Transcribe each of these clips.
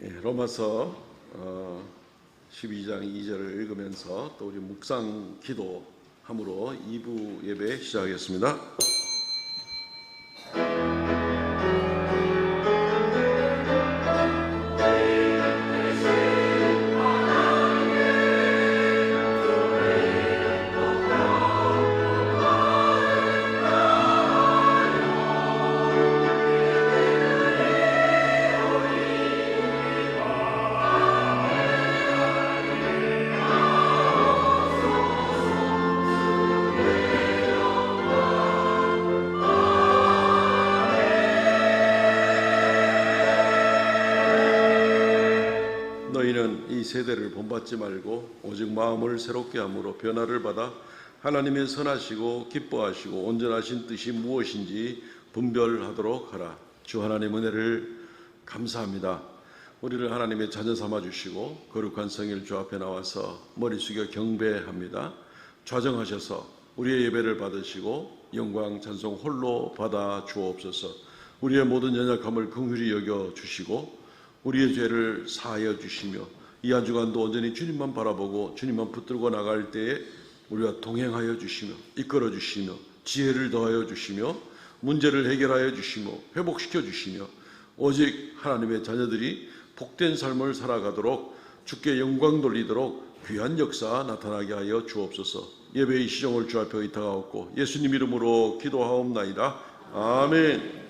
로마서 12장 2절을 읽으면서 또 우리 묵상 기도함으로 2부 예배 시작하겠습니다. 너희는 이 세대를 본받지 말고 오직 마음을 새롭게 함으로 변화를 받아 하나님의 선하시고 기뻐하시고 온전하신 뜻이 무엇인지 분별하도록 하라. 주 하나님 은혜를 감사합니다. 우리를 하나님의 자녀 삼아 주시고 거룩한 성일 주 앞에 나와서 머리 숙여 경배합니다. 좌정하셔서 우리의 예배를 받으시고 영광 찬송 홀로 받아 주옵소서. 우리의 모든 연약함을 긍휼히 여겨 주시고 우리의 죄를 사하여 주시며 이 한 주간도 온전히 주님만 바라보고 주님만 붙들고 나갈 때에 우리와 동행하여 주시며 이끌어 주시며 지혜를 더하여 주시며 문제를 해결하여 주시며 회복시켜 주시며 오직 하나님의 자녀들이 복된 삶을 살아가도록 주께 영광 돌리도록 귀한 역사 나타나게 하여 주옵소서. 예배의 시종을 주 앞에 의탁하옵고 예수님 이름으로 기도하옵나이다. 아멘.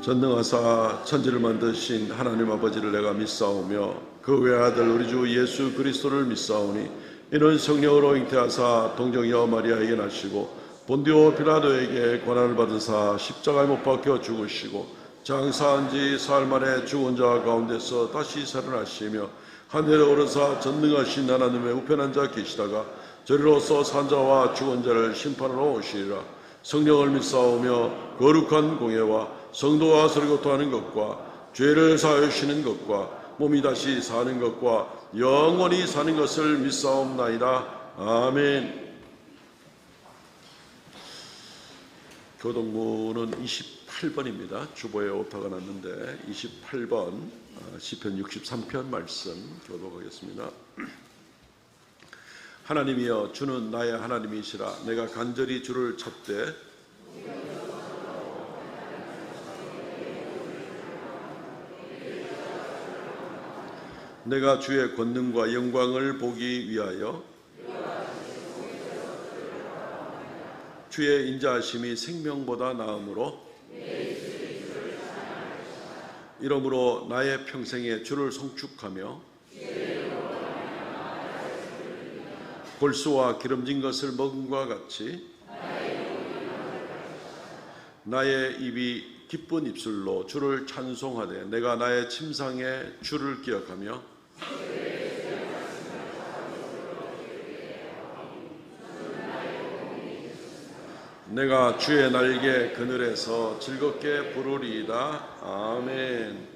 전능하사 천지를 만드신 하나님 아버지를 내가 믿사오며 그 외아들 우리 주 예수 그리스도를 믿사오니 이는 성령으로 잉태하사 동정녀 마리아에게 나시고 본디오 빌라도에게 고난을 받으사 십자가에 못 박혀 죽으시고 장사한 지 사흘 만에 죽은 자 가운데서 다시 살아나시며 하늘에 오르사 전능하신 하나님의 우편한 자 계시다가 저리로서 산 자와 죽은 자를 심판하러 오시리라. 성령을 믿사오며 거룩한 공예와 성도와 서로 교통하는 것과 죄를 사하여 주시는 것과 몸이 다시 사는 것과 영원히 사는 것을 믿사옵나이다. 아멘. 교동문은 28번입니다. 주보에 오타가 났는데 28번 시편 63편 말씀 교독하겠습니다. 하나님이여, 주는 나의 하나님이시라. 내가 간절히 주를 찾되 내가 주의 권능과 영광을 보기 위하여 주의 인자하심이 생명보다 나음으로 이러므로 나의 평생에 주를 송축하며 골수와 기름진 것을 먹음과 같이 나의 입이 기쁜 입술로 주를 찬송하되 내가 나의 침상에 주를 기억하며 내가 주의 날개 그늘에서 즐겁게 부르리이다. 아멘.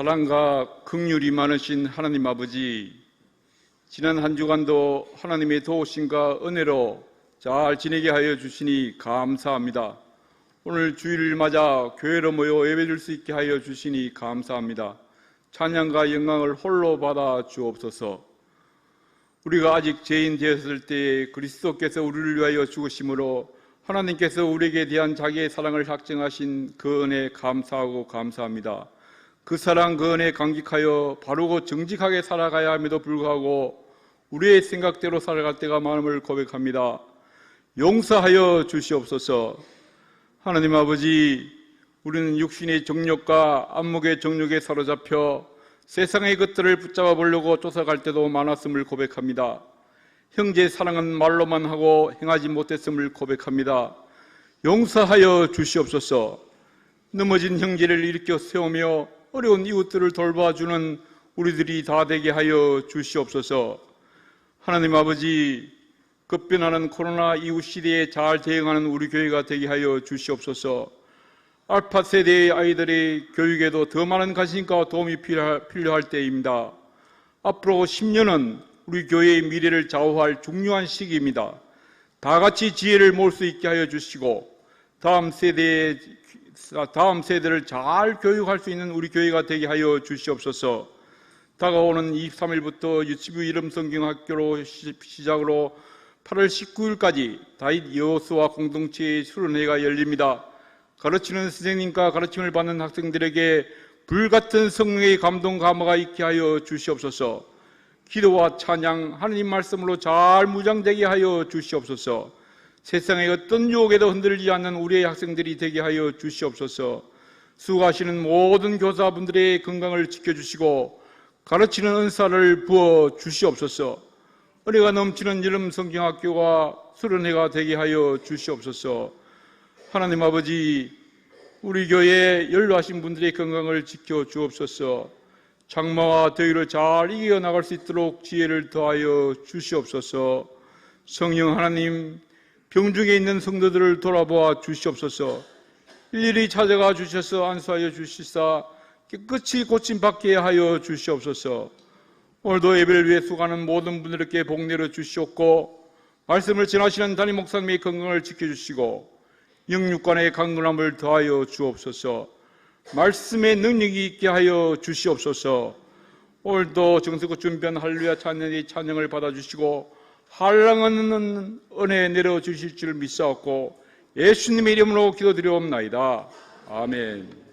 사랑과 긍휼이 많으신 하나님 아버지, 지난 한 주간도 하나님의 도우심과 은혜로 잘 지내게 하여 주시니 감사합니다. 오늘 주일을 맞아 교회로 모여 예배드릴 수 있게 하여 주시니 감사합니다. 찬양과 영광을 홀로 받아 주옵소서. 우리가 아직 죄인 되었을 때에 그리스도께서 우리를 위하여 죽으심으로 하나님께서 우리에게 대한 자기의 사랑을 확증하신 그 은혜에 감사하고 감사합니다. 그 사랑, 그 은혜에 감격하여 바르고 정직하게 살아가야 함에도 불구하고 우리의 생각대로 살아갈 때가 많음을 고백합니다. 용서하여 주시옵소서. 하나님 아버지, 우리는 육신의 정욕과 안목의 정욕에 사로잡혀 세상의 것들을 붙잡아 보려고 쫓아갈 때도 많았음을 고백합니다. 형제 사랑은 말로만 하고 행하지 못했음을 고백합니다. 용서하여 주시옵소서. 넘어진 형제를 일으켜 세우며 어려운 이웃들을 돌봐주는 우리들이 다 되게 하여 주시옵소서. 하나님 아버지, 급변하는 코로나 이후 시대에 잘 대응하는 우리 교회가 되게 하여 주시옵소서. 알파 세대의 아이들의 교육에도 더 많은 관심과 도움이 필요할 때입니다. 앞으로 10년은 우리 교회의 미래를 좌우할 중요한 시기입니다. 다 같이 지혜를 모을 수 있게 하여 주시고 다음 세대를 잘 교육할 수 있는 우리 교회가 되게 하여 주시옵소서. 다가오는 23일부터 유치부 이름 성경학교로 시작으로 8월 19일까지 다윗 여호수아 공동체의 수련회가 열립니다. 가르치는 선생님과 가르침을 받는 학생들에게 불같은 성령의 감동 감화가 있게 하여 주시옵소서. 기도와 찬양, 하느님 말씀으로 잘 무장되게 하여 주시옵소서. 세상의 어떤 유혹에도 흔들리지 않는 우리의 학생들이 되게 하여 주시옵소서. 수고하시는 모든 교사분들의 건강을 지켜주시고 가르치는 은사를 부어 주시옵소서. 은혜가 넘치는 여름 성경학교가 수련회가 되게 하여 주시옵소서. 하나님 아버지, 우리 교회에 연로하신 분들의 건강을 지켜 주옵소서. 장마와 더위를 잘 이겨 나갈 수 있도록 지혜를 더하여 주시옵소서. 성령 하나님, 병중에 있는 성도들을 돌아보아 주시옵소서. 일일이 찾아가 주셔서 안수하여 주시사 깨끗이 고침받게 하여 주시옵소서. 오늘도 예배를 위해 수고하는 모든 분들에게 복 내려 주시옵고 말씀을 전하시는 담임 목사님의 건강을 지켜주시고 영육간의 강건함을 더하여 주옵소서. 말씀의 능력이 있게 하여 주시옵소서. 오늘도 정성껏 준비한 할렐루야 찬양의 찬양을 받아주시고 한량없는 은혜 내려주실 줄 믿사옵고 예수님의 이름으로 기도드리옵나이다. 아멘.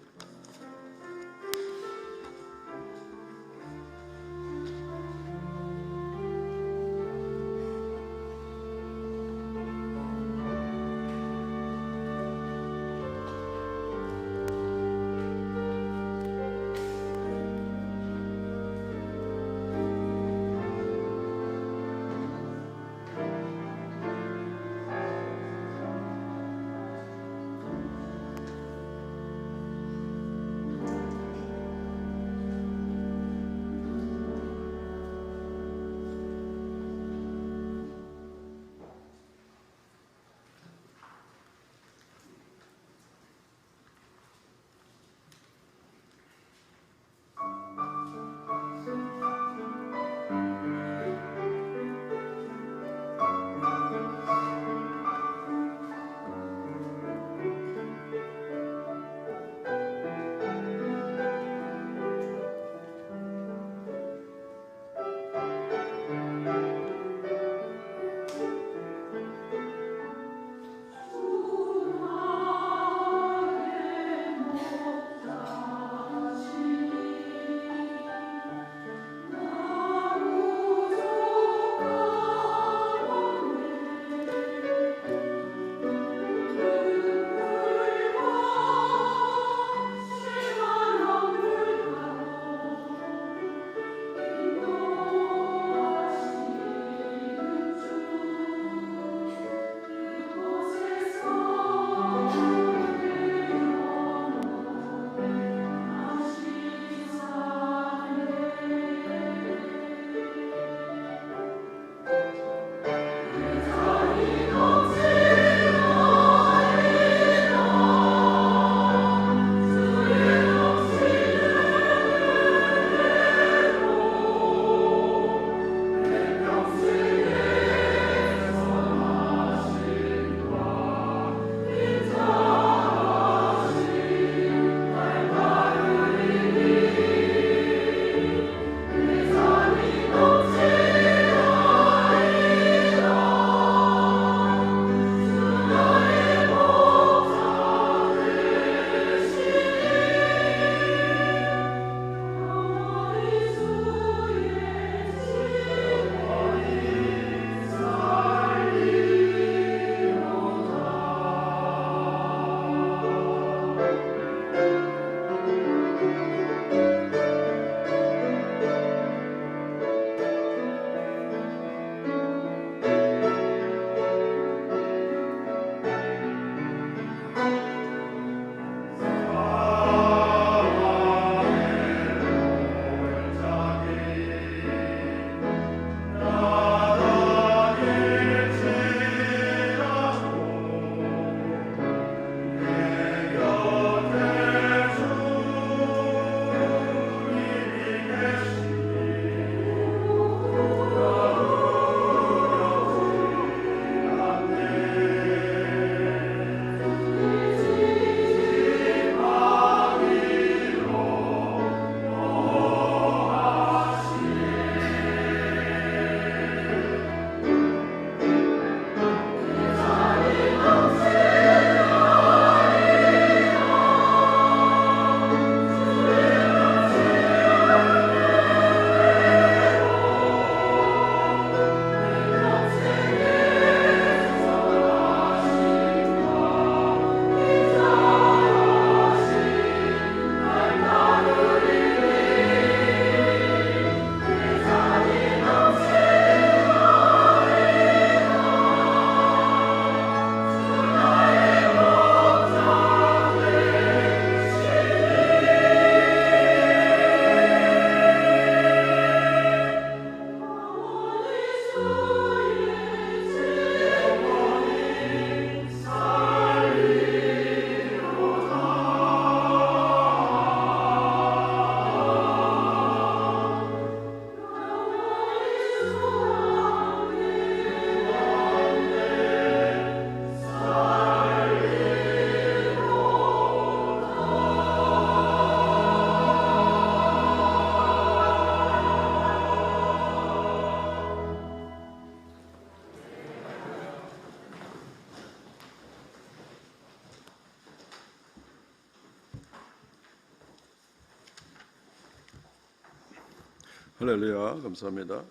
할렐루야, 감사합니다.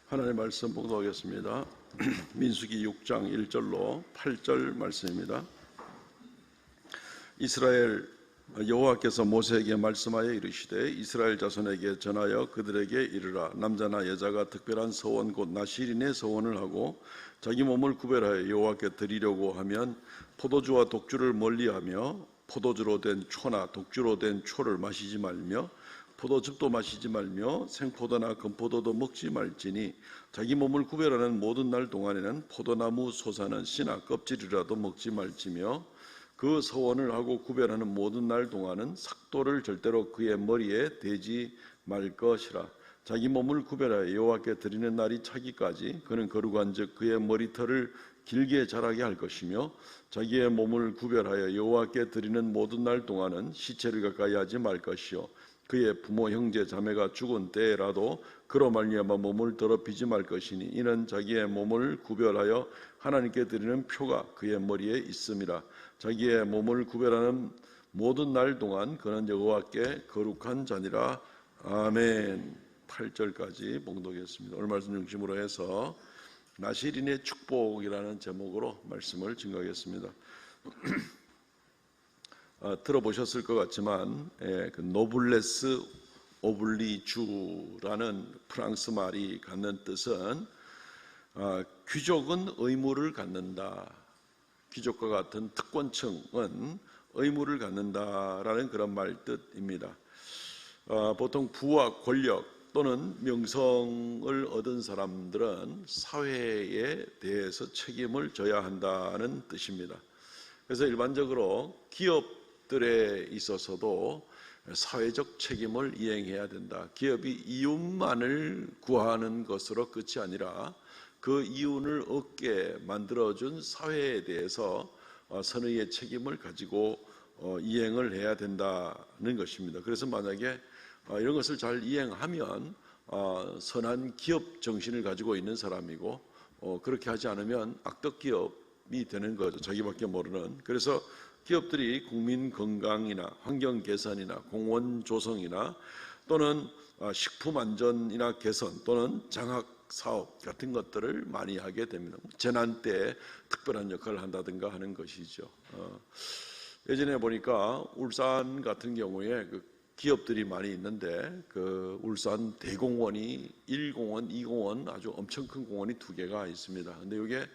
하나님의 말씀 봉독하겠습니다. 민수기 6장 1절로 8절 말씀입니다. 이스라엘 여호와께서 모세에게 말씀하여 이르시되 이스라엘 자손에게 전하여 그들에게 이르라. 남자나 여자가 특별한 서원 곧 나실인의 서원을 하고 자기 몸을 구별하여 여호와께 드리려고 하면 포도주와 독주를 멀리하며 포도주로 된 초나 독주로 된 초를 마시지 말며 포도즙도 마시지 말며 생포도나 금포도도 먹지 말지니 자기 몸을 구별하는 모든 날 동안에는 포도나무 솟아는 씨나 껍질이라도 먹지 말지며 그 서원을 하고 구별하는 모든 날 동안은 삭도를 절대로 그의 머리에 대지 말 것이라. 자기 몸을 구별하여 여호와께 드리는 날이 차기까지 그는 거룩한즉 그의 머리털을 길게 자라게 할 것이며 자기의 몸을 구별하여 여호와께 드리는 모든 날 동안은 시체를 가까이 하지 말 것이요 그의 부모 형제 자매가 죽은 때라도 그로 말미암아 몸을 더럽히지 말 것이니 이는 자기의 몸을 구별하여 하나님께 드리는 표가 그의 머리에 있음이라. 자기의 몸을 구별하는 모든 날 동안 그는 여호와께 거룩한 자니라. 아멘. 8절까지 봉독했습니다. 오늘 말씀 중심으로 해서 나실인의 축복이라는 제목으로 말씀을 증거하겠습니다. 들어보셨을 것 같지만 그 노블레스 오블리주라는 프랑스 말이 갖는 뜻은 귀족은 의무를 갖는다. 귀족과 같은 특권층은 의무를 갖는다라는 그런 말 뜻입니다. 보통 부와 권력 또는 명성을 얻은 사람들은 사회에 대해서 책임을 져야 한다는 뜻입니다. 그래서 일반적으로 기업들에 있어서도 사회적 책임을 이행해야 된다. 기업이 이윤만을 구하는 것으로 끝이 아니라 그 이윤을 얻게 만들어준 사회에 대해서 선의의 책임을 가지고 이행을 해야 된다는 것입니다. 그래서 만약에 이런 것을 잘 이행하면 선한 기업 정신을 가지고 있는 사람이고 그렇게 하지 않으면 악덕 기업이 되는 거죠. 자기밖에 모르는. 그래서 기업들이 국민 건강이나 환경 개선이나 공원 조성이나 또는 식품 안전이나 개선 또는 장학 사업 같은 것들을 많이 하게 됩니다. 재난 때 특별한 역할을 한다든가 하는 것이죠. 예전에 보니까 울산 같은 경우에 그 기업들이 많이 있는데 그 울산 대공원이 1공원, 2공원 아주 엄청 큰 공원이 2개가 있습니다. 근데 이게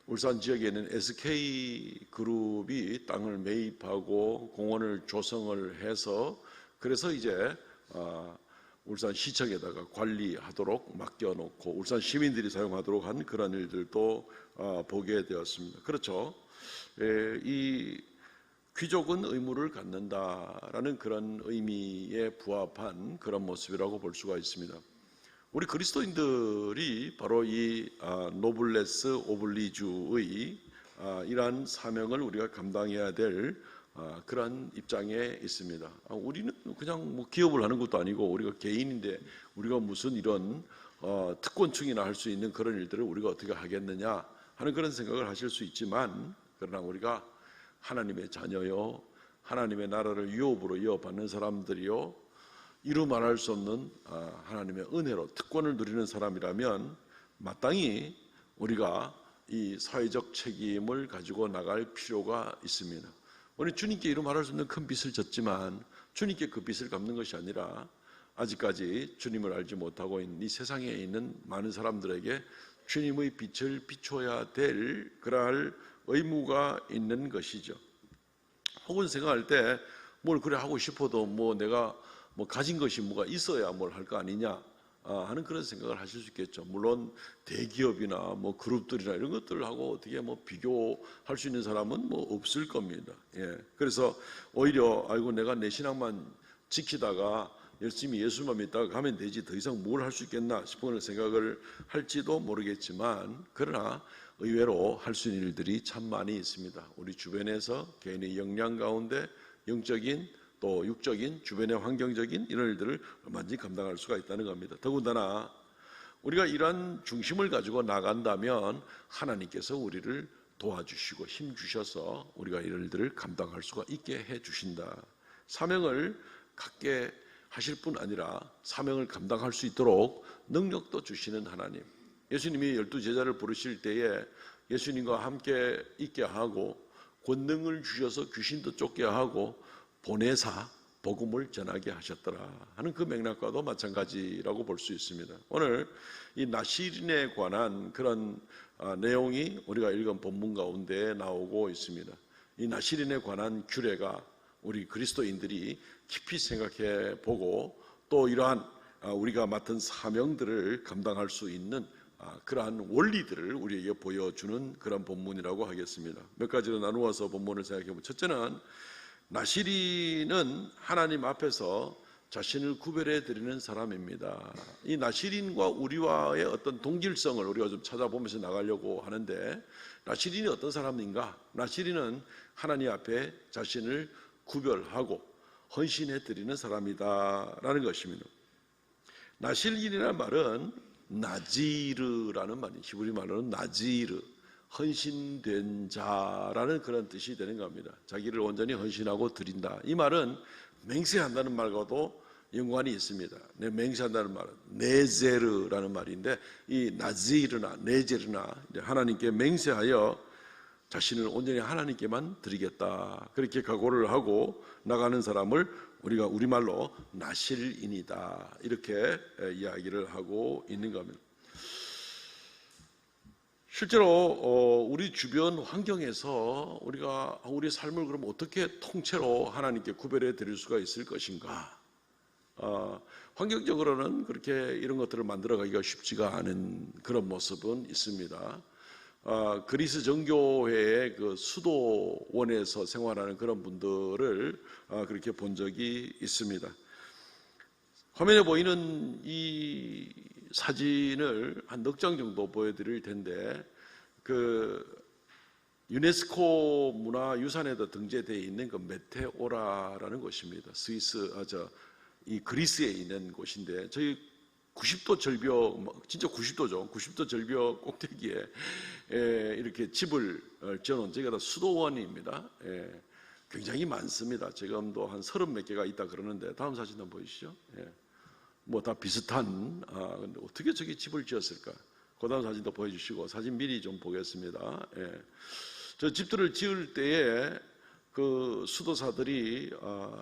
울산 지역에 있는 SK그룹이 땅을 매입하고 공원을 조성을 해서 그래서 이제 울산 시청에다가 관리하도록 맡겨놓고 울산 시민들이 사용하도록 한 그런 일들도 보게 되었습니다. 그렇죠. 이 귀족은 의무를 갖는다라는 그런 의미에 부합한 그런 모습이라고 볼 수가 있습니다. 우리 그리스도인들이 바로 이 노블레스 오블리주의 이러한 사명을 우리가 감당해야 될 그런 입장에 있습니다. 우리는 그냥 뭐 기업을 하는 것도 아니고 우리가 개인인데 우리가 무슨 이런 특권층이나 할 수 있는 그런 일들을 우리가 어떻게 하겠느냐 하는 그런 생각을 하실 수 있지만 그러나 우리가 하나님의 자녀요 하나님의 나라를 유업으로 이어받는 사람들이요 이루 말할 수 없는 하나님의 은혜로 특권을 누리는 사람이라면 마땅히 우리가 이 사회적 책임을 가지고 나갈 필요가 있습니다. 우리 주님께 이루 말할 수 없는 큰 빚을 졌지만 주님께 그 빚을 갚는 것이 아니라 아직까지 주님을 알지 못하고 있는 이 세상에 있는 많은 사람들에게 주님의 빛을 비춰야 될 그러할 의무가 있는 것이죠. 혹은 생각할 때 뭘 그래 하고 싶어도 뭐 내가 뭐 가진 것이 뭐가 있어야 뭘 할 거 아니냐 하는 그런 생각을 하실 수 있겠죠. 물론 대기업이나 뭐 그룹들이나 이런 것들하고 어떻게 뭐 비교할 수 있는 사람은 뭐 없을 겁니다. 예. 그래서 오히려 아이고 내가 내 신앙만 지키다가 열심히 예수만 믿다가 가면 되지 더 이상 뭘 할 수 있겠나 싶은 생각을 할지도 모르겠지만 그러나 의외로 할 수 있는 일들이 참 많이 있습니다. 우리 주변에서 개인의 역량 가운데 영적인 또 육적인 주변의 환경적인 이런 일들을 얼마든지 감당할 수가 있다는 겁니다. 더군다나 우리가 이러한 중심을 가지고 나간다면 하나님께서 우리를 도와주시고 힘주셔서 우리가 이런 일들을 감당할 수가 있게 해주신다. 사명을 갖게 하실 뿐 아니라 사명을 감당할 수 있도록 능력도 주시는 하나님. 예수님이 12제자를 부르실 때에 예수님과 함께 있게 하고 권능을 주셔서 귀신도 쫓게 하고 보내사 복음을 전하게 하셨더라 하는 그 맥락과도 마찬가지라고 볼 수 있습니다. 오늘 이 나시린에 관한 그런 내용이 우리가 읽은 본문 가운데 나오고 있습니다. 이 나시린에 관한 규례가 우리 그리스도인들이 깊이 생각해 보고 또 이러한 우리가 맡은 사명들을 감당할 수 있는 그러한 원리들을 우리에게 보여주는 그런 본문이라고 하겠습니다. 몇 가지로 나누어서 본문을 생각해 보면, 첫째는 나시린은 하나님 앞에서 자신을 구별해 드리는 사람입니다. 이 나시린과 우리와의 어떤 동질성을 우리가 좀 찾아보면서 나가려고 하는데, 나시린이 어떤 사람인가? 나시린은 하나님 앞에 자신을 구별하고 헌신해 드리는 사람이다라는 것입니다. 나시린이라는 말은 나지르라는 말이, 히브리 말로는 나지르, 헌신된 자라는 그런 뜻이 되는 겁니다. 자기를 온전히 헌신하고 드린다. 이 말은 맹세한다는 말과도 연관이 있습니다. 맹세한다는 말은 네제르라는 말인데, 이 나지르나 네제르나 하나님께 맹세하여 자신을 온전히 하나님께만 드리겠다, 그렇게 각오를 하고 나가는 사람을 우리가 우리말로 나실인이다, 이렇게 이야기를 하고 있는 겁니다. 실제로 우리 주변 환경에서 우리가 우리 삶을 그럼 어떻게 통째로 하나님께 구별해 드릴 수가 있을 것인가? 환경적으로는 그렇게 이런 것들을 만들어가기가 쉽지가 않은 그런 모습은 있습니다. 그리스 정교회의 그 수도원에서 생활하는 그런 분들을 그렇게 본 적이 있습니다. 화면에 보이는 이 사진을 한 넉 장 정도 보여드릴 텐데, 그 유네스코 문화유산에도 등재되어 있는 그 메테오라라는 곳입니다. 스위스, 이 그리스에 있는 곳인데, 저희 90도 절벽, 진짜 90도죠. 90도 절벽 꼭대기에 이렇게 집을 지어놓은, 저희가 다 수도원입니다. 굉장히 많습니다. 지금도 한 30몇 개가 있다 그러는데, 다음 사진 한번 보이시죠? 뭐 다 비슷한, 근데 어떻게 저기 집을 지었을까? 그 다음 사진도 보여주시고, 사진 미리 좀 보겠습니다. 저 집들을 지을 때에 그 수도사들이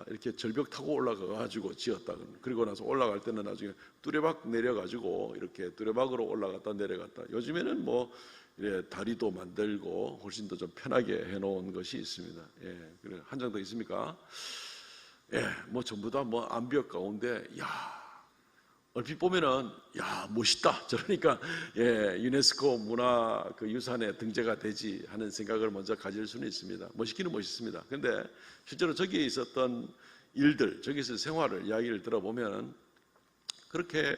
이렇게 절벽 타고 올라가가지고 지었다. 그리고 나서 올라갈 때는 나중에 뚜레박 내려가지고 이렇게 뚜레박으로 올라갔다 내려갔다. 요즘에는 뭐 다리도 만들고 훨씬 더 좀 편하게 해놓은 것이 있습니다. 그래, 한 장 더 있습니까? 뭐 전부 다 뭐 암벽 가운데, 얼핏 보면은 멋있다. 저러니까 유네스코 문화 그 유산에 등재가 되지 하는 생각을 먼저 가질 수는 있습니다. 멋있기는 멋있습니다. 근데 실제로 저기에 있었던 일들, 저기서 생활을 이야기를 들어보면 그렇게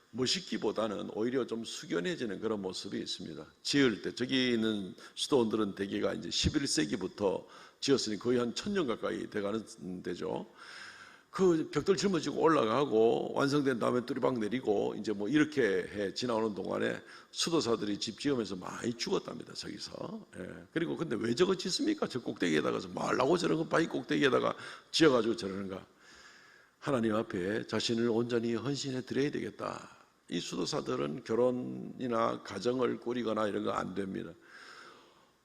멋있기보다는 오히려 좀 숙연해지는 그런 모습이 있습니다. 지을 때 저기 있는 수도원들은 대개가 이제 11세기부터 지었으니 거의 한 1000년 가까이 돼가는 데죠. 그 벽돌 짊어지고 올라가고 완성된 다음에 뚜리박 내리고 이제 뭐 이렇게 해 지나오는 동안에 수도사들이 집 지으면서 많이 죽었답니다. 저기서. 그리고 근데 왜 저거 짓습니까? 저 꼭대기에다가 말라고 저런 거 바위 꼭대기에다가 지어가지고 저러는가? 하나님 앞에 자신을 온전히 헌신해 드려야 되겠다. 이 수도사들은 결혼이나 가정을 꾸리거나 이런 거 안 됩니다.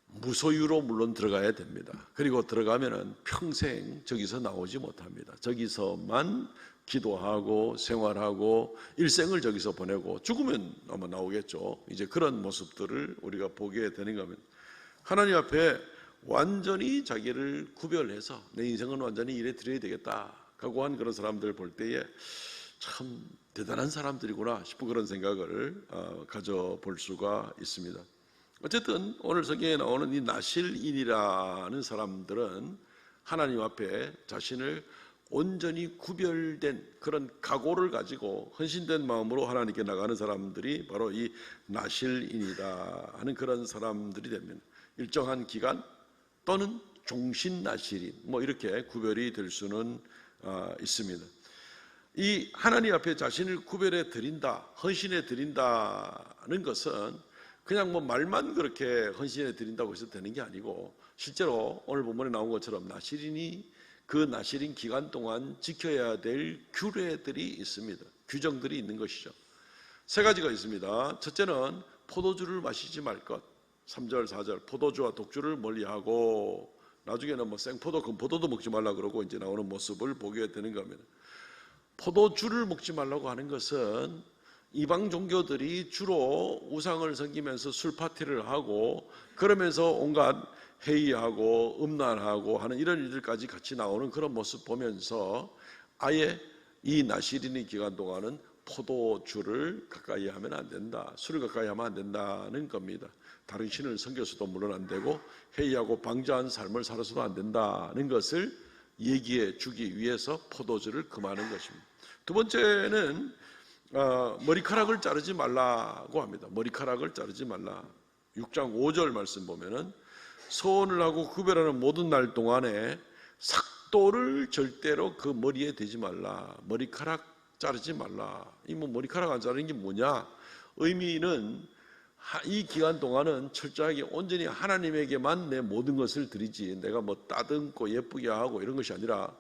무소유로 물론 들어가야 됩니다. 그리고 들어가면은 평생 저기서 나오지 못합니다. 저기서만 기도하고 생활하고 일생을 저기서 보내고 죽으면 아마 나오겠죠. 이제 그런 모습들을 우리가 보게 되는 겁니다. 하나님 앞에 완전히 자기를 구별해서 내 인생은 완전히 일해 드려야 되겠다 각오한 그런 사람들 볼 때에 참 대단한 사람들이구나 싶은 그런 생각을 가져볼 수가 있습니다. 어쨌든 오늘 성경에 나오는 이 나실인이라는 사람들은 하나님 앞에 자신을 온전히 구별된 그런 각오를 가지고 헌신된 마음으로 하나님께 나가는 사람들이 바로 이 나실인이다 하는 그런 사람들이 됩니다. 일정한 기간 또는 종신 나실인 뭐 이렇게 구별이 될 수는 있습니다. 이 하나님 앞에 자신을 구별해 드린다, 헌신해 드린다는 것은 그냥 뭐 말만 그렇게 헌신해 드린다고 해서 되는 게 아니고 실제로 오늘 본문에 나온 것처럼 나실인이 그 나실인 기간 동안 지켜야 될 규례들이 있습니다. 규정들이 있는 것이죠. 세 가지가 있습니다. 첫째는 포도주를 마시지 말 것. 3절, 4절 포도주와 독주를 멀리하고, 나중에는 뭐 생포도, 금포도도 먹지 말라 그러고 이제 나오는 모습을 보게 되는 겁니다. 포도주를 먹지 말라고 하는 것은 이방 종교들이 주로 우상을 섬기면서 술 파티를 하고 그러면서 온갖 회의하고 음란하고 하는 이런 일들까지 같이 나오는 그런 모습 보면서 아예 이 나시린의 기간 동안은 포도주를 가까이 하면 안 된다, 술을 가까이 하면 안 된다는 겁니다. 다른 신을 섬겨서도 물론 안 되고 회의하고 방자한 삶을 살아서도 안 된다는 것을 얘기해 주기 위해서 포도주를 금하는 것입니다. 두 번째는 머리카락을 자르지 말라고 합니다. 머리카락을 자르지 말라. 6장 5절 말씀 보면은 소원을 하고 구별하는 모든 날 동안에 삭도를 절대로 그 머리에 대지 말라. 머리카락 자르지 말라. 이 뭐 머리카락 안 자르는 게 뭐냐? 의미는 이 기간 동안은 철저하게 온전히 하나님에게만 내 모든 것을 드리지, 내가 뭐 따듬고 예쁘게 하고 이런 것이 아니라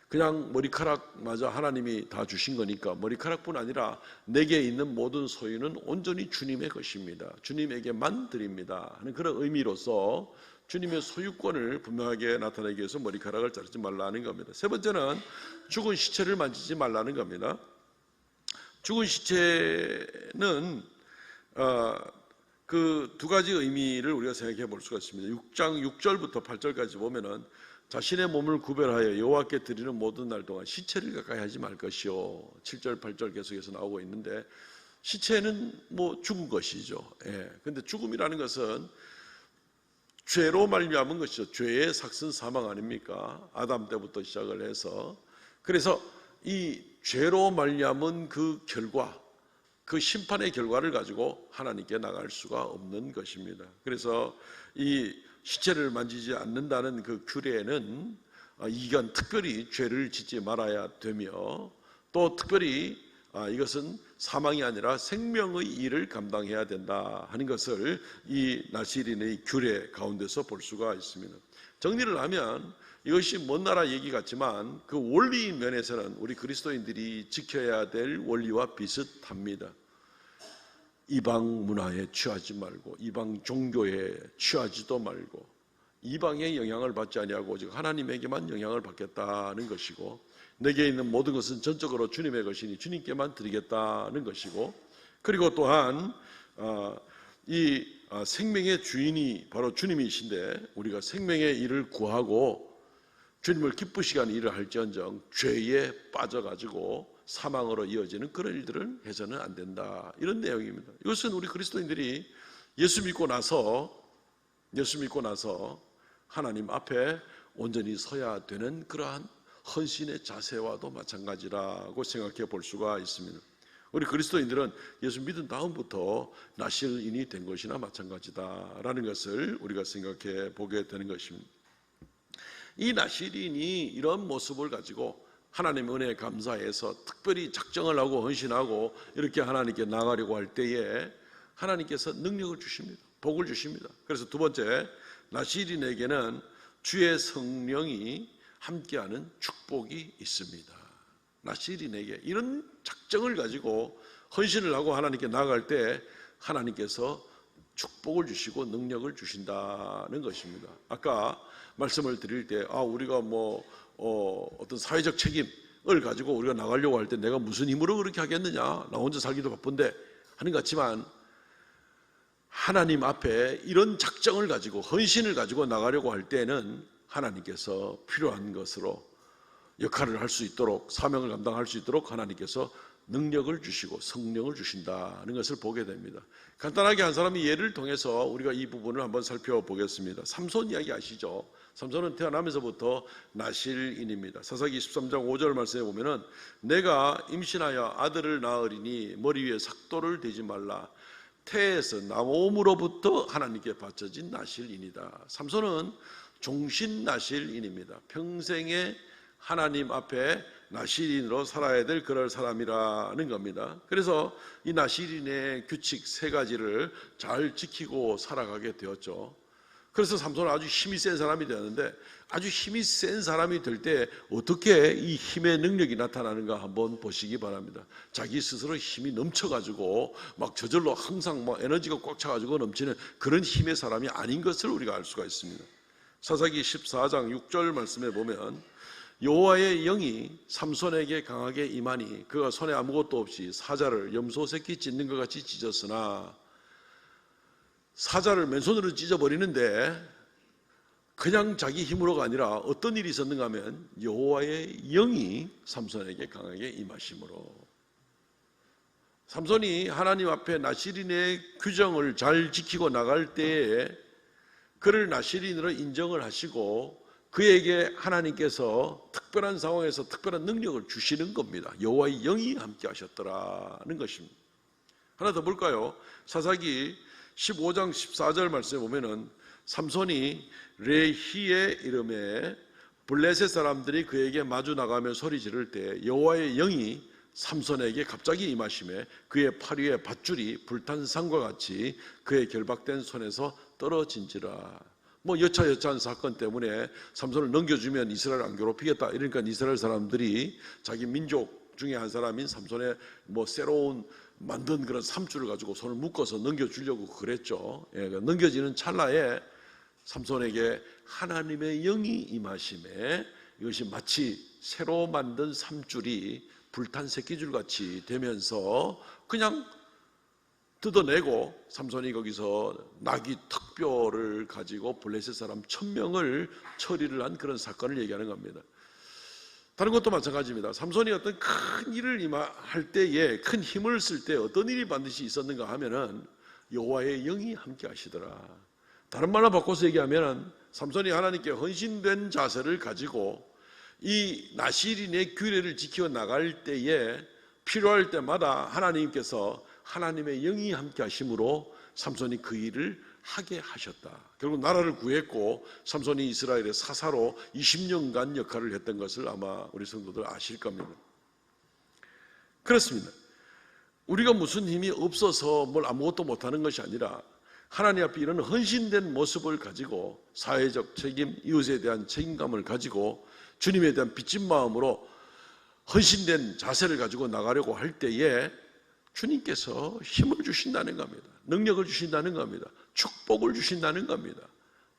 그냥 머리카락마저 하나님이 다 주신 거니까 머리카락뿐 아니라 내게 있는 모든 소유는 온전히 주님의 것입니다. 주님에게만 드립니다 하는 그런 의미로서 주님의 소유권을 분명하게 나타내기 위해서 머리카락을 자르지 말라는 겁니다. 세 번째는 죽은 시체를 만지지 말라는 겁니다. 죽은 시체는 그 두 가지 의미를 우리가 생각해 볼 수가 있습니다. 6장 6절부터 8절까지 보면은 자신의 몸을 구별하여 여호와께 드리는 모든 날 동안 시체를 가까이 하지 말 것이요. 7절 8절 계속해서 나오고 있는데 시체는 뭐 죽은 것이죠. 예. 근데 죽음이라는 것은 죄로 말미암은 것이죠. 죄의 삭슨 사망 아닙니까? 아담 때부터 시작을 해서, 그래서 이 죄로 말미암은 그 결과, 그 심판의 결과를 가지고 하나님께 나갈 수가 없는 것입니다. 그래서 이 시체를 만지지 않는다는 그 규례는 이건 특별히 죄를 짓지 말아야 되며, 또 특별히 이것은 사망이 아니라 생명의 일을 감당해야 된다 하는 것을 이 나시린의 규례 가운데서 볼 수가 있습니다. 정리를 하면 이것이 먼 나라 얘기 같지만 그 원리 면에서는 우리 그리스도인들이 지켜야 될 원리와 비슷합니다. 이방 문화에 취하지 말고 이방 종교에 취하지도 말고 이방의 영향을 받지 아니하고 오직 하나님에게만 영향을 받겠다는 것이고, 내게 있는 모든 것은 전적으로 주님의 것이니 주님께만 드리겠다는 것이고, 그리고 또한 이 생명의 주인이 바로 주님이신데 우리가 생명의 일을 구하고 주님을 기쁘시게 하는 일을 할지언정 죄에 빠져가지고 사망으로 이어지는 그런 일들은 해서는 안 된다, 이런 내용입니다. 이것은 우리 그리스도인들이 예수 믿고 나서 하나님 앞에 온전히 서야 되는 그러한 헌신의 자세와도 마찬가지라고 생각해 볼 수가 있습니다. 우리 그리스도인들은 예수 믿은 다음부터 나실인이 된 것이나 마찬가지다라는 것을 우리가 생각해 보게 되는 것입니다. 이 나실인이 이런 모습을 가지고 하나님의 은혜에 감사해서 특별히 작정을 하고 헌신하고 이렇게 하나님께 나가려고 할 때에 하나님께서 능력을 주십니다. 복을 주십니다. 그래서 두 번째, 나실인에게는 주의 성령이 함께하는 축복이 있습니다. 나실인에게 이런 작정을 가지고 헌신을 하고 하나님께 나아갈 때 하나님께서 축복을 주시고 능력을 주신다는 것입니다. 아까 말씀을 드릴 때 우리가 어떤 사회적 책임을 가지고 우리가 나가려고 할 때 내가 무슨 힘으로 그렇게 하겠느냐, 나 혼자 살기도 바쁜데 하는 것 같지만 하나님 앞에 이런 작정을 가지고 헌신을 가지고 나가려고 할 때는 하나님께서 필요한 것으로 역할을 할 수 있도록, 사명을 감당할 수 있도록 하나님께서 능력을 주시고 성령을 주신다는 것을 보게 됩니다. 간단하게 한 사람의 예를 통해서 우리가 이 부분을 한번 살펴보겠습니다. 삼손 이야기 아시죠? 삼손은 태어나면서부터 나실인입니다. 사사기 13장 5절 말씀에 보면은 내가 임신하여 아들을 낳으리니 머리 위에 삭도를 대지 말라. 태에서 나옴으로부터 하나님께 바쳐진 나실인이다. 삼손은 종신 나실인입니다. 평생에 하나님 앞에 나실인으로 살아야 될 그럴 사람이라는 겁니다. 그래서 이 나실인의 규칙 세 가지를 잘 지키고 살아가게 되었죠. 그래서 삼손은 아주 힘이 센 사람이 되었는데, 아주 힘이 센 사람이 될 때 어떻게 이 힘의 능력이 나타나는가 한번 보시기 바랍니다. 자기 스스로 힘이 넘쳐가지고 막 저절로 항상 막 에너지가 꽉 차가지고 넘치는 그런 힘의 사람이 아닌 것을 우리가 알 수가 있습니다. 사사기 14장 6절 말씀에 보면 여호와의 영이 삼손에게 강하게 임하니 그가 손에 아무것도 없이 사자를 염소 새끼 찢는 것 같이 찢었으나, 사자를 맨손으로 찢어버리는데 그냥 자기 힘으로가 아니라 어떤 일이 있었는가 하면 여호와의 영이 삼손에게 강하게 임하심으로, 삼손이 하나님 앞에 나실인의 규정을 잘 지키고 나갈 때에 그를 나실인으로 인정을 하시고 그에게 하나님께서 특별한 상황에서 특별한 능력을 주시는 겁니다. 여호와의 영이 함께 하셨더라는 것입니다. 하나 더 볼까요? 사사기 15장 14절 말씀에 보면은 삼손이 레히의 이름에 블레셋 사람들이 그에게 마주 나가며 소리 지를 때 여호와의 영이 삼손에게 갑자기 임하심에 그의 팔 위에 밧줄이 불탄 상과 같이 그의 결박된 손에서 떨어진지라. 뭐 여차여차한 사건 때문에 삼손을 넘겨주면 이스라엘을 안 괴롭히겠다, 이러니까 이스라엘 사람들이 자기 민족 중에 한 사람인 삼손의 뭐 새로운 만든 그런 삼줄을 가지고 손을 묶어서 넘겨주려고 그랬죠. 예, 넘겨지는 찰나에 삼손에게 하나님의 영이 임하심에 이것이 마치 새로 만든 삼줄이 불탄 새끼줄 같이 되면서 그냥 뜯어내고 삼손이 거기서 나귀 턱뼈를 가지고 블레셋 사람 1000명을 처리를 한 그런 사건을 얘기하는 겁니다. 다른 것도 마찬가지입니다. 삼손이 어떤 큰 일을 할 때에, 큰 힘을 쓸 때 어떤 일이 반드시 있었는가 하면은 여호와의 영이 함께 하시더라. 다른 말로 바꿔서 얘기하면 삼손이 하나님께 헌신된 자세를 가지고 이 나실인의 규례를 지켜 나갈 때에 필요할 때마다 하나님께서 하나님의 영이 함께 하심으로 삼손이 그 일을 하게 하셨다. 결국 나라를 구했고 삼손이 이스라엘의 사사로 20년간 역할을 했던 것을 아마 우리 성도들 아실 겁니다. 그렇습니다. 우리가 무슨 힘이 없어서 뭘 아무것도 못하는 것이 아니라 하나님 앞에 이런 헌신된 모습을 가지고 사회적 책임, 이웃에 대한 책임감을 가지고 주님에 대한 빚진 마음으로 헌신된 자세를 가지고 나가려고 할 때에 주님께서 힘을 주신다는 겁니다. 능력을 주신다는 겁니다. 축복을 주신다는 겁니다.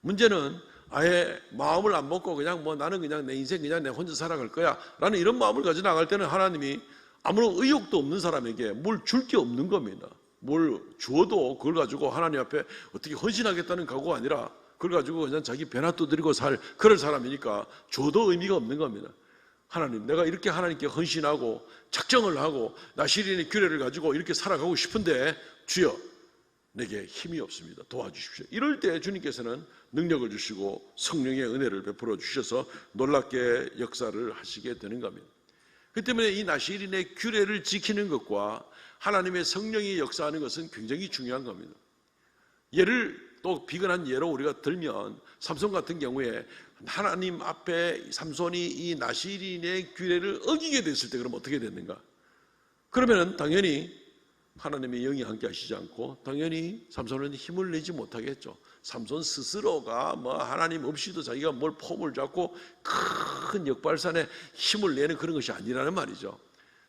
문제는 아예 마음을 안 먹고 그냥 뭐 나는 그냥 내 인생 그냥 내 혼자 살아갈 거야 라는 이런 마음을 가지고 나갈 때는 하나님이 아무런 의욕도 없는 사람에게 뭘 줄 게 없는 겁니다. 뭘 주어도 그걸 가지고 하나님 앞에 어떻게 헌신하겠다는 각오가 아니라 그걸 가지고 그냥 자기 배나 두드리고 살 그럴 사람이니까 줘도 의미가 없는 겁니다. 하나님, 내가 이렇게 하나님께 헌신하고 작정을 하고 나실인의 규례를 가지고 이렇게 살아가고 싶은데 주여 내게 힘이 없습니다. 도와주십시오. 이럴 때 주님께서는 능력을 주시고 성령의 은혜를 베풀어 주셔서 놀랍게 역사를 하시게 되는 겁니다. 그 때문에 이 나실인의 규례를 지키는 것과 하나님의 성령이 역사하는 것은 굉장히 중요한 겁니다. 예를 또 비근한 예로 우리가 들면 삼손 같은 경우에 하나님 앞에 삼손이 이 나실인의 규례를 어기게 됐을 때 그럼 어떻게 됐는가? 그러면 당연히 하나님의 영이 함께 하시지 않고 당연히 삼손은 힘을 내지 못하겠죠. 삼손 스스로가 뭐 하나님 없이도 자기가 뭘 폼을 잡고 큰 역발산에 힘을 내는 그런 것이 아니라는 말이죠.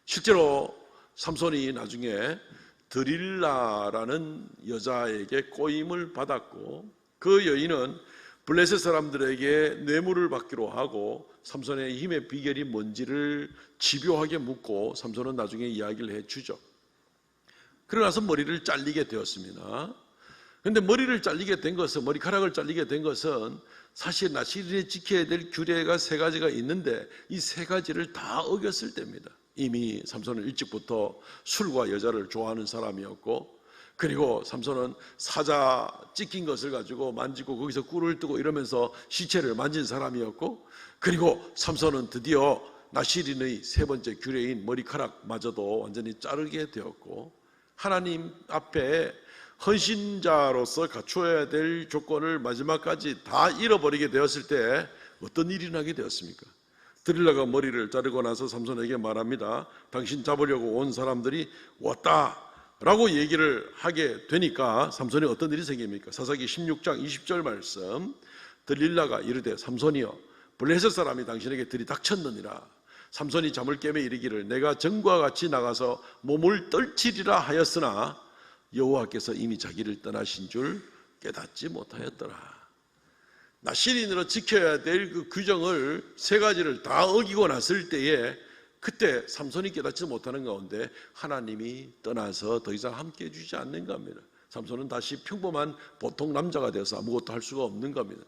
실제로 삼손이 나중에 드릴라라는 여자에게 꼬임을 받았고 그 여인은 블레셋 사람들에게 뇌물을 받기로 하고 삼손의 힘의 비결이 뭔지를 집요하게 묻고 삼손은 나중에 이야기를 해주죠. 그러고 나서 머리를 잘리게 되었습니다. 그런데 머리를 잘리게 된 것은, 머리카락을 잘리게 된 것은 사실 나실인이 지켜야 될 규례가 3가지가 있는데 이 3가지를 다 어겼을 때입니다. 이미 삼손은 일찍부터 술과 여자를 좋아하는 사람이었고, 그리고 삼손은 사자 찢긴 것을 가지고 만지고 거기서 꿀을 뜨고 이러면서 시체를 만진 사람이었고, 그리고 삼손은 드디어 나실인의 3번째 규례인 머리카락마저도 완전히 자르게 되었고, 하나님 앞에 헌신자로서 갖추어야 될 조건을 마지막까지 다 잃어버리게 되었을 때 어떤 일이 나게 되었습니까? 드릴라가 머리를 자르고 나서 삼손에게 말합니다. 당신 잡으려고 온 사람들이 왔다. 라고 얘기를 하게 되니까 삼손이 어떤 일이 생깁니까? 사사기 16장 20절 말씀, 들릴라가 이르되 삼손이여 블레셋 사람이 당신에게 들이닥쳤느니라. 삼손이 잠을 깨매 이르기를 내가 전과 같이 나가서 몸을 떨치리라 하였으나 여호와께서 이미 자기를 떠나신 줄 깨닫지 못하였더라. 나실인으로 지켜야 될 그 규정을 세 가지를 다 어기고 났을 때에 그때 삼손이 깨닫지 못하는 가운데 하나님이 떠나서 더 이상 함께 해주지 않는 겁니다. 삼손은 다시 평범한 보통 남자가 되어서 아무것도 할 수가 없는 겁니다.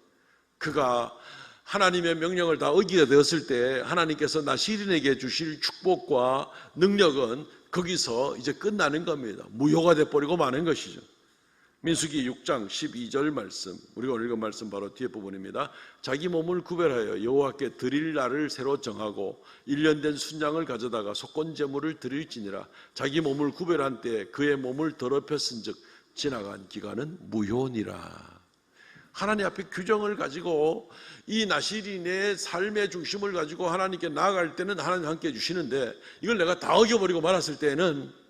그가 하나님의 명령을 다 어기게 되었을 때 하나님께서 나실인에게 주실 축복과 능력은 거기서 이제 끝나는 겁니다. 무효가 돼버리고 마는 것이죠. 민수기 6장 12절 말씀, 우리가 읽은 말씀 바로 뒤에 부분입니다. 자기 몸을 구별하여 여호와께 드릴 날을 새로 정하고 1년 된 순양을 가져다가 속건 제물을 드릴지니라. 자기 몸을 구별한 때에 그의 몸을 더럽혔은즉 지나간 기간은 무효니라. 하나님 앞에 규정을 가지고 이 나실인의 삶의 중심을 가지고 하나님께 나아갈 때는 하나님 함께 해주시는데 이걸 내가 다 어겨버리고 말았을 때는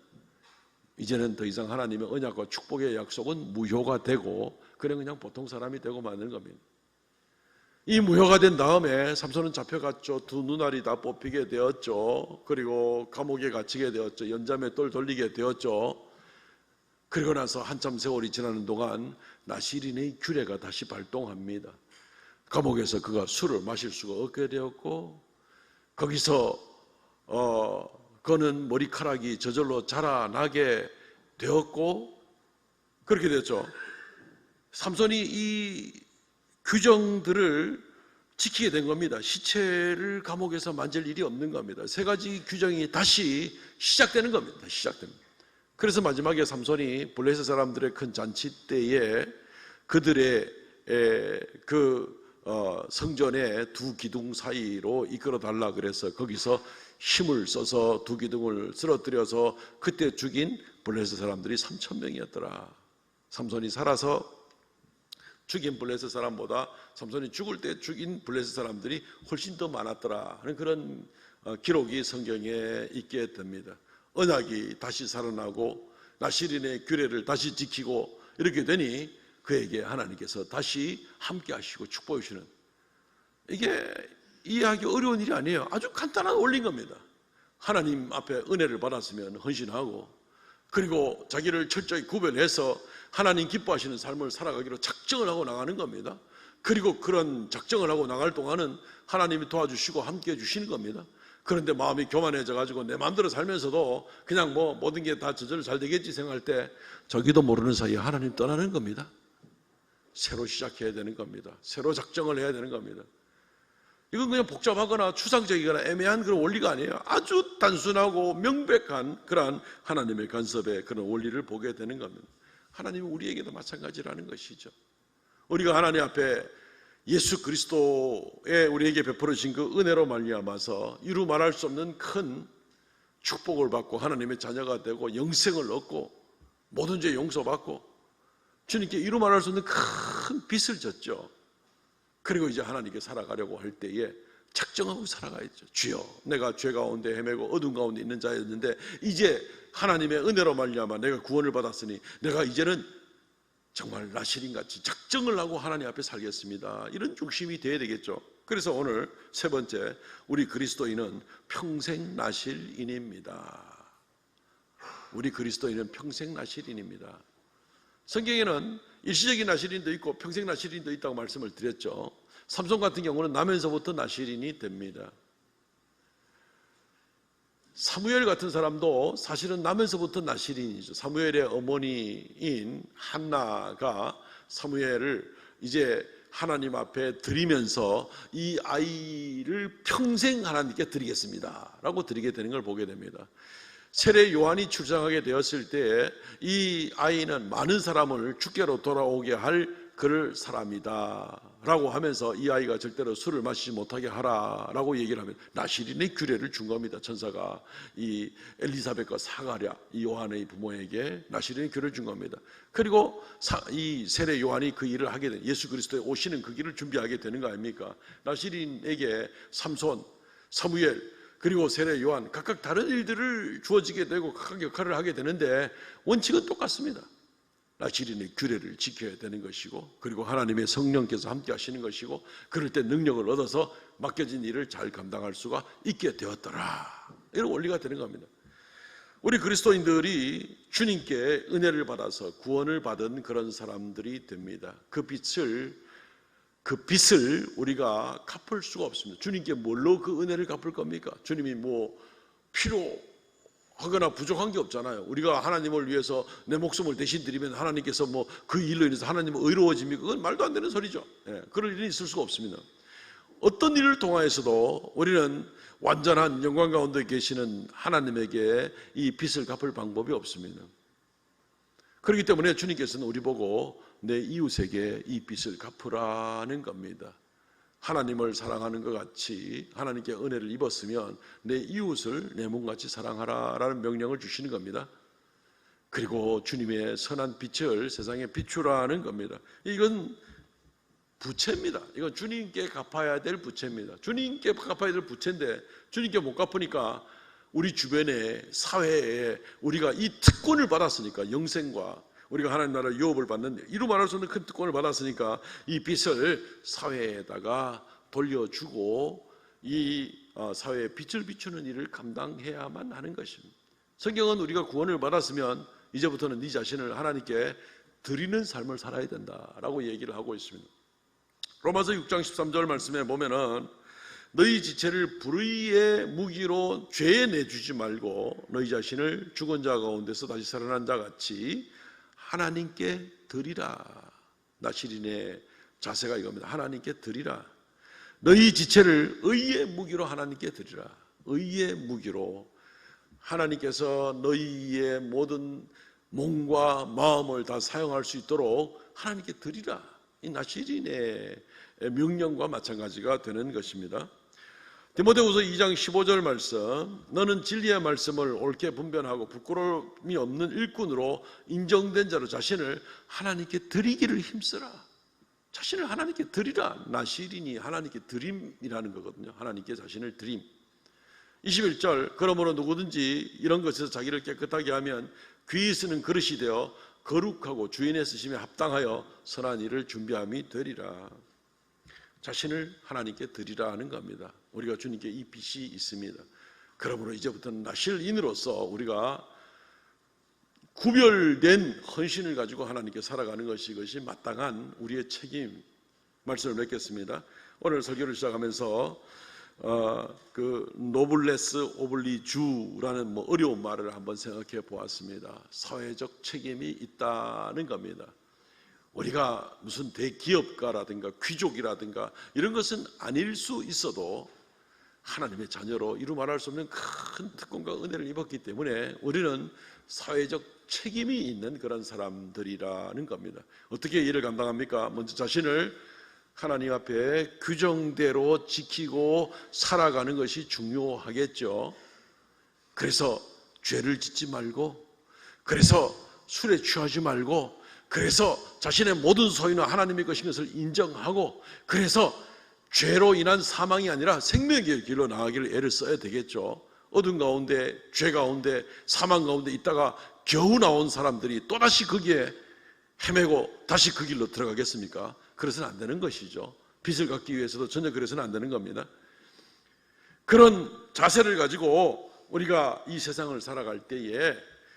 이제는 더 이상 하나님의 언약과 축복의 약속은 무효가 되고 그냥 보통 사람이 되고 마는 겁니다. 이 무효가 된 다음에 삼손은 잡혀갔죠. 두 눈알이 다 뽑히게 되었죠. 그리고 감옥에 갇히게 되었죠. 연잠에 똘 돌리게 되었죠. 그리고 나서 한참 세월이 지나는 동안 나실인의 규례가 다시 발동합니다. 감옥에서 그가 술을 마실 수가 없게 되었고 거기서 그는 머리카락이 저절로 자라나게 되었고 그렇게 됐죠. 삼손이 이 규정들을 지키게 된 겁니다. 시체를 감옥에서 만질 일이 없는 겁니다. 세 가지 규정이 다시 시작되는 겁니다. 시작됩니다. 그래서 마지막에 삼손이 블레셋 사람들의 큰 잔치 때에 그들의 성전의 두 기둥 사이로 이끌어 달라 그래서 거기서 힘을 써서 두 기둥을 쓰러뜨려서 그때 죽인 블레셋 사람들이 3,000명이었더라. 삼손이 살아서 죽인 블레셋 사람보다 삼손이 죽을 때 죽인 블레셋 사람들이 훨씬 더 많았더라 하는 그런 기록이 성경에 있게 됩니다. 언약이 다시 살아나고 나실인의 규례를 다시 지키고 이렇게 되니 그에게 하나님께서 다시 함께 하시고 축복해 주시는, 이게 이해하기 어려운 일이 아니에요. 아주 간단한 원리인 겁니다. 하나님 앞에 은혜를 받았으면 헌신하고 그리고 자기를 철저히 구별해서 하나님 기뻐하시는 삶을 살아가기로 작정을 하고 나가는 겁니다. 그리고 그런 작정을 하고 나갈 동안은 하나님이 도와주시고 함께 해주시는 겁니다. 그런데 마음이 교만해져 가지고 내 마음대로 살면서도 그냥 모든 게 다 저절로 잘 되겠지 생각할 때 저기도 모르는 사이에 하나님 떠나는 겁니다. 새로 시작해야 되는 겁니다. 새로 작정을 해야 되는 겁니다. 이건 그냥 복잡하거나 추상적이거나 애매한 그런 원리가 아니에요. 아주 단순하고 명백한 그러한 하나님의 간섭의 그런 원리를 보게 되는 겁니다. 하나님은 우리에게도 마찬가지라는 것이죠. 우리가 하나님 앞에 예수 그리스도의 우리에게 베풀어 주신 그 은혜로 말미암아서 이루 말할 수 없는 큰 축복을 받고 하나님의 자녀가 되고 영생을 얻고 모든 죄 용서받고 주님께 이루 말할 수 없는 큰 빚을 졌죠. 그리고 이제 하나님께 살아가려고 할 때에 작정하고 살아가야죠. 주여, 내가 죄 가운데 헤매고 어둠 가운데 있는 자였는데 이제 하나님의 은혜로 말미암아 내가 구원을 받았으니 내가 이제는 정말 나실인같이 작정을 하고 하나님 앞에 살겠습니다. 이런 중심이 되어야 되겠죠. 그래서 오늘 세 번째, 우리 그리스도인은 평생 나실인입니다. 우리 그리스도인은 평생 나실인입니다. 성경에는 일시적인 나실인도 있고 평생 나실인도 있다고 말씀을 드렸죠. 삼손 같은 경우는 나면서부터 나실인이 됩니다. 사무엘 같은 사람도 사실은 나면서부터 나실인이죠. 사무엘의 어머니인 한나가 사무엘을 이제 하나님 앞에 드리면서 이 아이를 평생 하나님께 드리겠습니다 라고 드리게 되는 걸 보게 됩니다. 세례 요한이 출생하게 되었을 때 이 아이는 많은 사람을 주께로 돌아오게 할 그럴 사람이다 라고 하면서 이 아이가 절대로 술을 마시지 못하게 하라 라고 얘기를 하면 나실인의 규례를 준 겁니다. 천사가 이 엘리사벳과 사가랴 이 요한의 부모에게 나실인의 규례를 준 겁니다. 그리고 이 세례 요한이 그 일을 하게 된, 예수 그리스도의 오시는 그 길을 준비하게 되는 거 아닙니까? 나실인에게 삼손, 사무엘, 그리고 세례 요한 각각 다른 일들을 주어지게 되고 각각 역할을 하게 되는데 원칙은 똑같습니다. 나시린의 규례를 지켜야 되는 것이고, 그리고 하나님의 성령께서 함께 하시는 것이고, 그럴 때 능력을 얻어서 맡겨진 일을 잘 감당할 수가 있게 되었더라, 이런 원리가 되는 겁니다. 우리 그리스도인들이 주님께 은혜를 받아서 구원을 받은 그런 사람들이 됩니다. 그 빚을 우리가 갚을 수가 없습니다. 주님께 뭘로 그 은혜를 갚을 겁니까? 주님이 뭐 필요하거나 부족한 게 없잖아요. 우리가 하나님을 위해서 내 목숨을 대신 드리면 하나님께서 뭐 그 일로 인해서 하나님은 의로워집니까? 그건 말도 안 되는 소리죠. 그럴 일은 있을 수가 없습니다. 어떤 일을 통하여서도 우리는 완전한 영광 가운데 계시는 하나님에게 이 빚을 갚을 방법이 없습니다. 그렇기 때문에 주님께서는 우리 보고 내 이웃에게 이 빚을 갚으라는 겁니다. 하나님을 사랑하는 것 같이 하나님께 은혜를 입었으면 내 이웃을 내 몸같이 사랑하라라는 명령을 주시는 겁니다. 그리고 주님의 선한 빛을 세상에 비추라는 겁니다. 이건 부채입니다. 이건 주님께 갚아야 될 부채입니다. 주님께 갚아야 될 부채인데 주님께 못 갚으니까 우리 주변에 사회에 우리가 이 특권을 받았으니까, 영생과 우리가 하나님 나라 유업을 받는 이루 말할 수 없는 큰 특권을 받았으니까 이 빚을 사회에다가 돌려주고 이 사회에 빛을 비추는 일을 감당해야만 하는 것입니다. 성경은 우리가 구원을 받았으면 이제부터는 네 자신을 하나님께 드리는 삶을 살아야 된다라고 얘기를 하고 있습니다. 로마서 6장 13절 말씀에 보면은 너희 지체를 불의의 무기로 죄에 내주지 말고 너희 자신을 죽은 자 가운데서 다시 살아난 자 같이 하나님께 드리라. 나시린의 자세가 이겁니다. 하나님께 드리라. 너희 지체를 의의 무기로 하나님께 드리라. 의의 무기로 하나님께서 너희의 모든 몸과 마음을 다 사용할 수 있도록 하나님께 드리라. 이 나시린의 명령과 마찬가지가 되는 것입니다. 디모데후서 2장 15절 말씀, 너는 진리의 말씀을 옳게 분별하고 부끄러움이 없는 일꾼으로 인정된 자로 자신을 하나님께 드리기를 힘쓰라. 자신을 하나님께 드리라. 나시린이 하나님께 드림이라는 거거든요. 하나님께 자신을 드림. 21절, 그러므로 누구든지 이런 것에서 자기를 깨끗하게 하면 귀히 쓰는 그릇이 되어 거룩하고 주인의 쓰심에 합당하여 선한 일을 준비함이 되리라. 자신을 하나님께 드리라 하는 겁니다. 우리가 주님께 이 빚이 있습니다. 그러므로 이제부터는 나실인으로서 우리가 구별된 헌신을 가지고 하나님께 살아가는 것이, 이것이 마땅한 우리의 책임. 말씀을 맺겠습니다. 오늘 설교를 시작하면서 그 노블레스 오블리주라는 어려운 말을 한번 생각해 보았습니다. 사회적 책임이 있다는 겁니다. 우리가 무슨 대기업가라든가 귀족이라든가 이런 것은 아닐 수 있어도 하나님의 자녀로 이루 말할 수 없는 큰 특권과 은혜를 입었기 때문에 우리는 사회적 책임이 있는 그런 사람들이라는 겁니다. 어떻게 일을 감당합니까? 먼저 자신을 하나님 앞에 규정대로 지키고 살아가는 것이 중요하겠죠. 그래서 죄를 짓지 말고, 그래서 술에 취하지 말고, 그래서 자신의 모든 소유는 하나님의 것인 것을 인정하고, 그래서 죄로 인한 사망이 아니라 생명의 길로 나아가기를 애를 써야 되겠죠. 어둠 가운데, 죄 가운데, 사망 가운데 있다가 겨우 나온 사람들이 또다시 거기에 헤매고 다시 그 길로 들어가겠습니까? 그래서는 안 되는 것이죠. 빚을 갚기 위해서도 전혀 그래서는 안 되는 겁니다. 그런 자세를 가지고 우리가 이 세상을 살아갈 때에,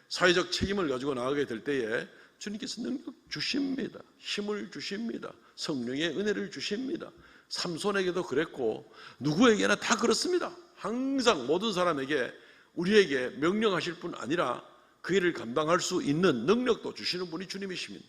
사회적 책임을 가지고 나가게 될 때에 주님께서 능력 주십니다. 힘을 주십니다. 성령의 은혜를 주십니다. 삼손에게도 그랬고 누구에게나 다 그렇습니다. 항상 모든 사람에게, 우리에게 명령하실 뿐 아니라 그 일을 감당할 수 있는 능력도 주시는 분이 주님이십니다.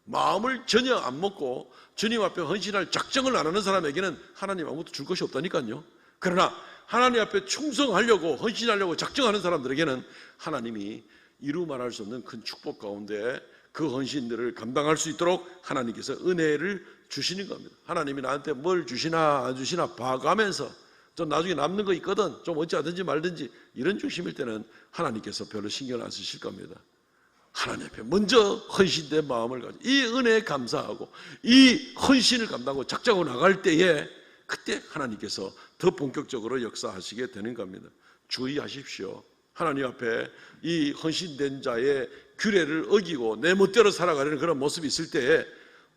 마음을 전혀 안 먹고 주님 앞에 헌신할 작정을 안 하는 사람에게는 하나님 아무것도 줄 것이 없다니까요. 그러나 하나님 앞에 충성하려고 헌신하려고 작정하는 사람들에게는 하나님이 이루 말할 수 없는 큰 축복 가운데 그 헌신들을 감당할 수 있도록 하나님께서 은혜를 주시는 겁니다. 하나님이 나한테 뭘 주시나 안 주시나 봐가면서 좀 나중에 남는 거 있거든, 좀 어찌하든지 말든지, 이런 중심일 때는 하나님께서 별로 신경 안 쓰실 겁니다. 하나님 앞에 먼저 헌신된 마음을 가지고 이 은혜에 감사하고 이 헌신을 감당하고 작정하고 나갈 때에, 그때 하나님께서 더 본격적으로 역사하시게 되는 겁니다. 주의하십시오. 하나님 앞에 이 헌신된 자의 규례를 어기고 내 멋대로 살아가려는 그런 모습이 있을 때에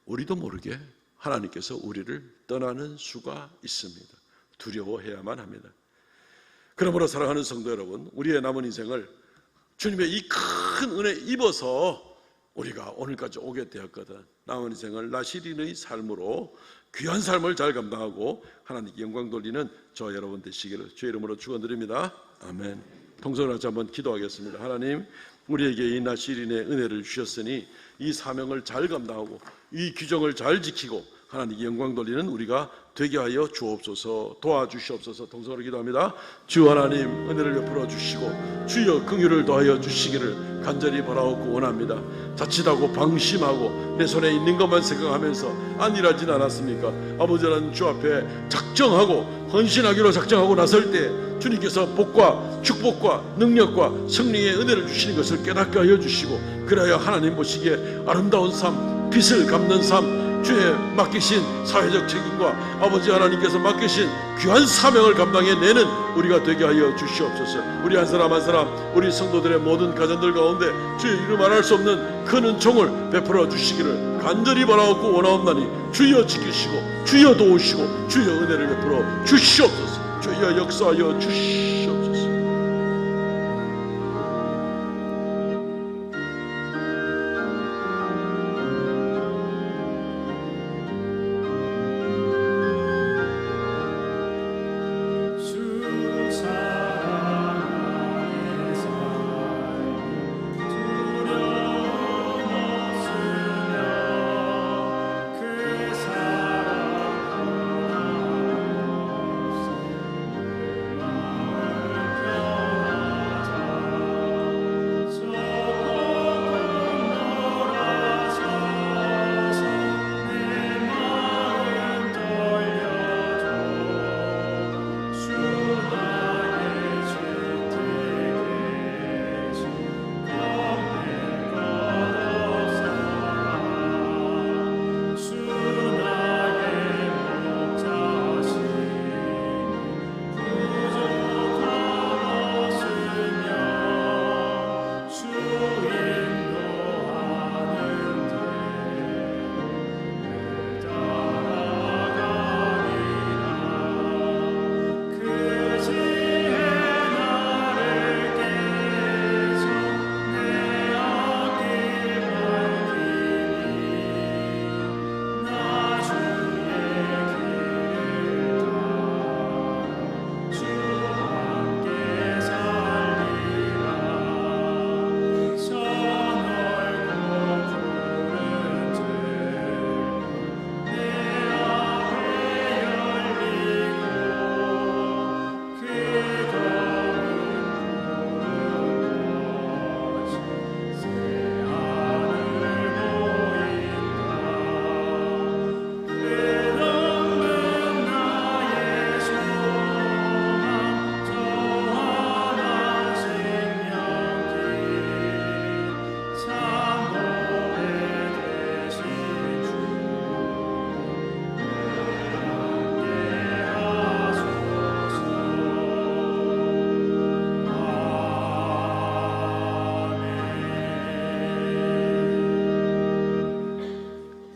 우리도 모르게 하나님께서 우리를 떠나는 수가 있습니다. 두려워해야만 합니다. 그러므로 사랑하는 성도 여러분, 우리의 남은 인생을 주님의 이 큰 은혜 입어서 우리가 오늘까지 오게 되었거든. 남은 인생을 나시린의 삶으로 귀한 삶을 잘 감당하고 하나님께 영광 돌리는 저 여러분 되시기를 주의 이름으로 축원드립니다. 아멘. 통성을 같이 한번 기도하겠습니다. 하나님, 우리에게 이 나시린의 은혜를 주셨으니 이 사명을 잘 감당하고 이 규정을 잘 지키고 하나님께 영광 돌리는 우리가 되게 하여 주옵소서. 도와주시옵소서. 통성으로 기도합니다. 주 하나님, 은혜를 베풀어 주시고 주여 긍휼을 더하여 주시기를 간절히 바라옵고 원합니다. 자칫하고 방심하고 내 손에 있는 것만 생각하면서 안일하진 않았습니까? 아버지 하나님, 주 앞에 작정하고 헌신하기로 작정하고 나설 때 주님께서 복과 축복과 능력과 성령의 은혜를 주시는 것을 깨닫게 하여 주시고, 그래야 하나님 보시기에 아름다운 삶, 빚을 갚는 삶, 주의 맡기신 사회적 책임과 아버지 하나님께서 맡기신 귀한 사명을 감당해내는 우리가 되게 하여 주시옵소서. 우리 한 사람 한 사람, 우리 성도들의 모든 가정들 가운데 주의 이름 말할 수 없는 큰 은총을 베풀어 주시기를 간절히 바라옵고 원하옵나니 주여 지키시고 주여 도우시고 주여 은혜를 베풀어 주시옵소서. 주여 역사하여 주시옵소서.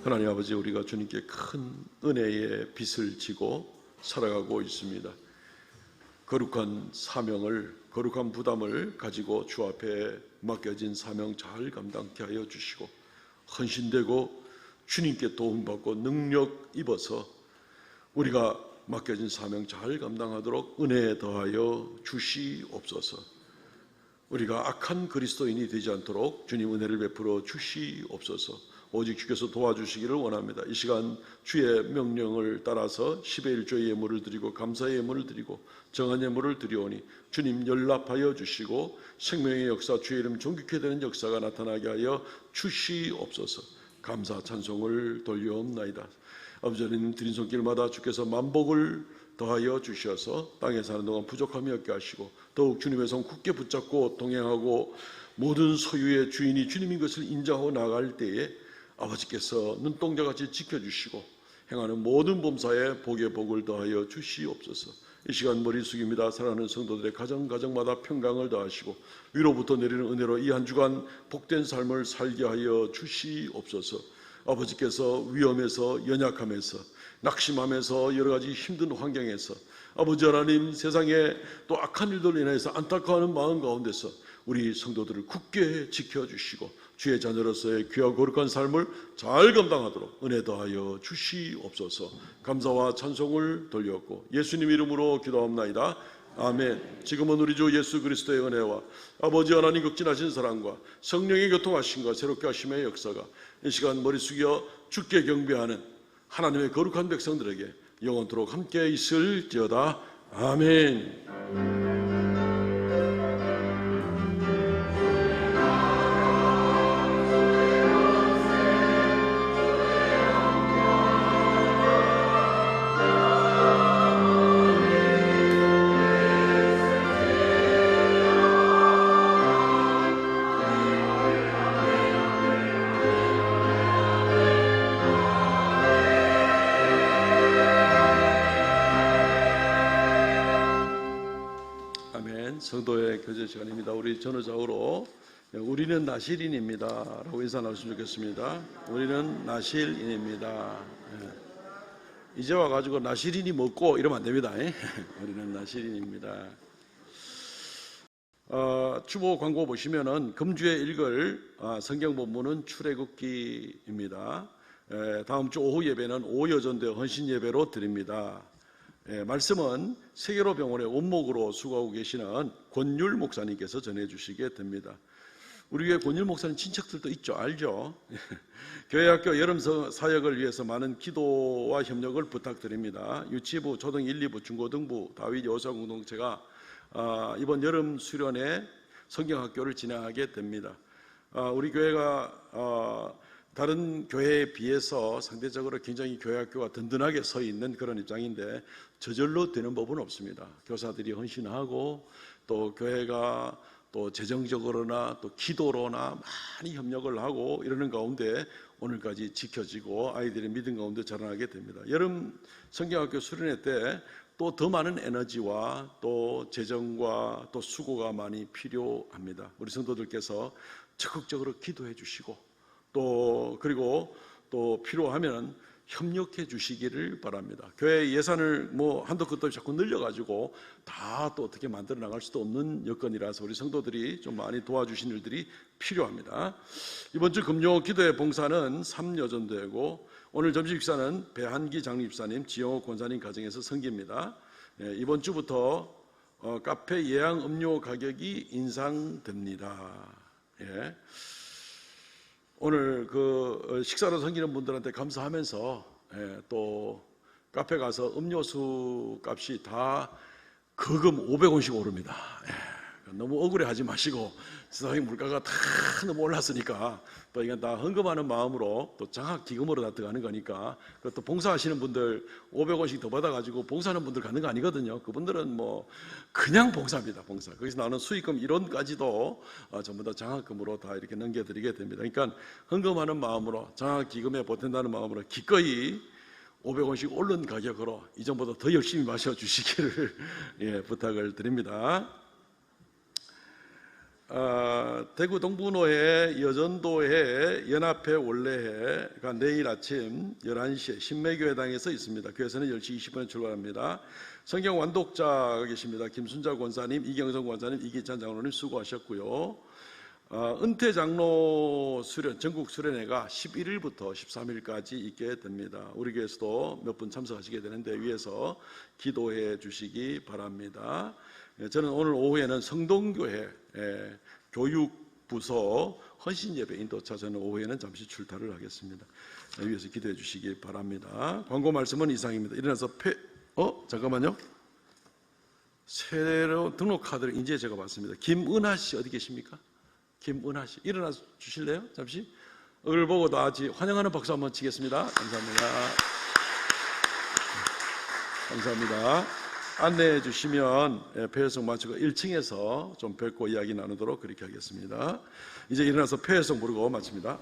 하나님 아버지, 우리가 주님께 큰 은혜의 빚을 지고 살아가고 있습니다. 거룩한 사명을, 거룩한 부담을 가지고 주 앞에 맡겨진 사명 잘 감당케 하여 주시고, 헌신되고 주님께 도움받고 능력 입어서 우리가 맡겨진 사명 잘 감당하도록 은혜 더하여 주시옵소서. 우리가 악한 그리스도인이 되지 않도록 주님 은혜를 베풀어 주시옵소서. 오직 주께서 도와주시기를 원합니다. 이 시간 주의 명령을 따라서 10의 1조의 예물을 드리고 감사의 예물을 드리고 정한 예물을 드리오니 주님 연락하여 주시고 생명의 역사, 주의 이름 존귀케 되는 역사가 나타나게 하여 주시옵소서. 감사 찬송을 돌려옵나이다. 아버지 하나님, 드린 손길마다 주께서 만복을 더하여 주셔서 땅에 사는 동안 부족함이 없게 하시고 더욱 주님의 손 굳게 붙잡고 동행하고 모든 소유의 주인이 주님인 것을 인정하고 나갈 때에 아버지께서 눈동자같이 지켜주시고 행하는 모든 범사에 복의 복을 더하여 주시옵소서. 이 시간 머리 숙입니다. 사랑하는 성도들의 가정마다 평강을 더하시고 위로부터 내리는 은혜로 이 한 주간 복된 삶을 살게 하여 주시옵소서. 아버지께서 위험에서, 연약함에서, 낙심함에서, 여러 가지 힘든 환경에서 아버지 하나님, 세상에 또 악한 일들로 인해서 안타까워하는 마음 가운데서 우리 성도들을 굳게 지켜주시고 주의 자녀로서의 귀하고 거룩한 삶을 잘 감당하도록 은혜 더하여 주시옵소서. 감사와 찬송을 돌렸고 예수님 이름으로 기도합나이다. 아멘. 지금은 우리 주 예수 그리스도의 은혜와 아버지 하나님 극진하신 사랑과 성령의 교통하심과 새롭게 하심의 역사가 이 시간 머리 숙여 주께 경배하는 하나님의 거룩한 백성들에게 영원토록 함께 있을지어다. 아멘. 성도의 교제 시간입니다. 우리 전후좌우로 우리는 나실인입니다 라고 인사 나누시면 좋겠습니다. 우리는 나실인입니다. 이제 와가지고 나실인이 먹고 이러면 안 됩니다. 우리는 나실인입니다. 주보 광고 보시면은 금주에 읽을 성경 본문은 출애굽기입니다. 다음 주 오후 예배는 오여전대 헌신 예배로 드립니다. 말씀은 세계로 병원의 원목으로 수고하고 계시는 권율 목사님께서 전해주시게 됩니다. 우리 교회 권율 목사님 친척들도 있죠, 알죠? 교회학교 여름 사역을 위해서 많은 기도와 협력을 부탁드립니다. 유치부, 초등 1, 2부, 중고등부, 다윗 여호수아 공동체가 이번 여름 수련회 성경학교를 진행하게 됩니다. 우리 교회가 다른 교회에 비해서 상대적으로 굉장히 교회학교가 든든하게 서 있는 그런 입장인데 저절로 되는 법은 없습니다. 교사들이 헌신하고 또 교회가 또 재정적으로나 또 기도로나 많이 협력을 하고 이러는 가운데 오늘까지 지켜지고 아이들의 믿음 가운데 자라나게 됩니다. 여름 성경학교 수련회 때 또 더 많은 에너지와 또 재정과 또 수고가 많이 필요합니다. 우리 성도들께서 적극적으로 기도해 주시고 그리고 또 필요하면 협력해 주시기를 바랍니다. 교회 예산을 한도 끝도 없이 자꾸 늘려가지고 다 또 어떻게 만들어 나갈 수도 없는 여건이라서 우리 성도들이 좀 많이 도와주신 일들이 필요합니다. 이번 주 금요 기도의 봉사는 3여전대고 오늘 점심 식사는 배한기 장립사님, 지영호 권사님 가정에서 성기입니다. 이번 주부터 카페 예양 음료 가격이 인상됩니다. 오늘 식사로 섬기는 분들한테 감사하면서 또 카페 가서 음료수 값이 다 거금 500원씩 오릅니다. 너무 억울해하지 마시고 세상에 물가가 다 너무 올랐으니까 또 이건 다 헌금하는 마음으로 또 장학기금으로 다 들어가는 거니까 또 봉사하시는 분들 500원씩 더 받아가지고 봉사하는 분들 가는 거 아니거든요. 그분들은 그냥 봉사입니다. 봉사. 거기서 나오는 수익금 1원까지도 전부 다 장학금으로 다 이렇게 넘겨드리게 됩니다. 그러니까 헌금하는 마음으로 장학기금에 보탠다는 마음으로 기꺼이 500원씩 오른 가격으로 이전보다 더 열심히 마셔주시기를 부탁을 드립니다. 대구 동부노회 여전도회 연합회 원래회가 내일 아침 11시에 신매교회당에서 있습니다. 교회에서는 10시 20분에 출발합니다. 성경 완독자가 계십니다. 김순자 권사님, 이경성 권사님, 이기찬 장로님 수고하셨고요. 은퇴 장로 수련, 전국 수련회가 11일부터 13일까지 있게 됩니다. 우리 교회에서도 몇 분 참석하시게 되는데 위에서 기도해 주시기 바랍니다. 저는 오늘 오후에는 성동교회 교육부서 헌신예배 인도차 저는 오후에는 잠시 출타를 하겠습니다. 위에서 기도해 주시기 바랍니다. 광고 말씀은 이상입니다. 일어나서 잠깐만요. 새로 등록 카드를 이제 제가 봤습니다. 김은하 씨 어디 계십니까? 김은하 씨 일어나 주실래요? 잠시 얼굴 보고 다 같이 환영하는 박수 한번 치겠습니다. 감사합니다. 감사합니다. 안내해 주시면 폐회성 마치고 1층에서 좀 뵙고 이야기 나누도록 그렇게 하겠습니다. 이제 일어나서 폐회성 부르고 마칩니다.